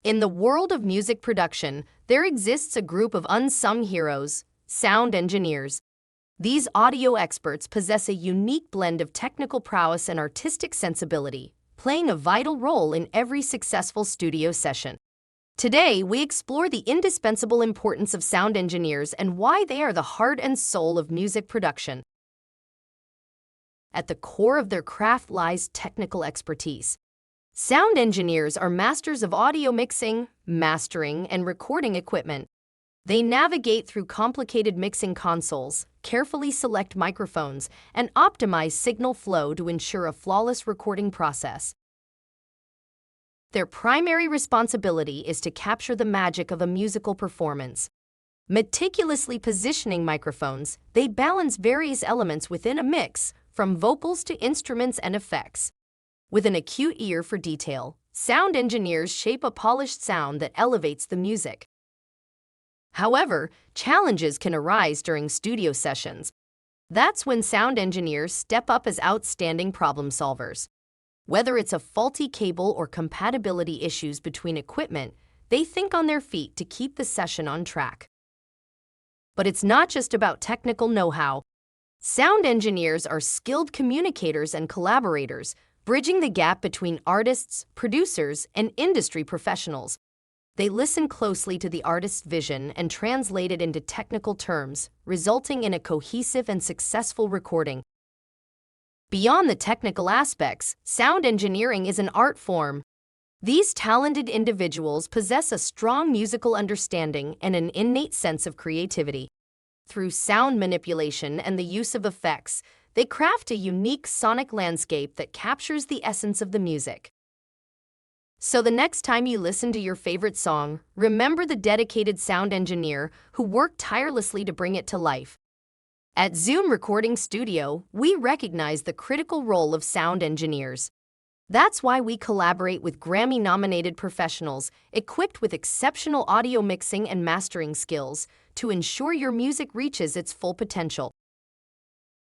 In the world of music production, there exists a group of unsung heroes, sound engineers. These audio experts possess a unique blend of technical prowess and artistic sensibility, playing a vital role in every successful studio session. Today, we explore the indispensable importance of sound engineers and why they are the heart and soul of music production. At the core of their craft lies technical expertise. Sound engineers are masters of audio mixing, mastering, and recording equipment. They navigate through complicated mixing consoles, carefully select microphones, and optimize signal flow to ensure a flawless recording process. Their primary responsibility is to capture the magic of a musical performance. Meticulously positioning microphones, they balance various elements within a mix, from vocals to instruments and effects. With an acute ear for detail, sound engineers shape a polished sound that elevates the music. However, challenges can arise during studio sessions. That's when sound engineers step up as outstanding problem solvers. Whether it's a faulty cable or compatibility issues between equipment, they think on their feet to keep the session on track. But it's not just about technical know-how. Sound engineers are skilled communicators and collaborators, bridging the gap between artists, producers, and industry professionals. They listen closely to the artist's vision and translate it into technical terms, resulting in a cohesive and successful recording. Beyond the technical aspects, sound engineering is an art form. These talented individuals possess a strong musical understanding and an innate sense of creativity. Through sound manipulation and the use of effects, they craft a unique sonic landscape that captures the essence of the music. So the next time you listen to your favorite song, remember the dedicated sound engineer who worked tirelessly to bring it to life. At Zoom Recording Studio, we recognize the critical role of sound engineers. That's why we collaborate with Grammy-nominated professionals equipped with exceptional audio mixing and mastering skills to ensure your music reaches its full potential.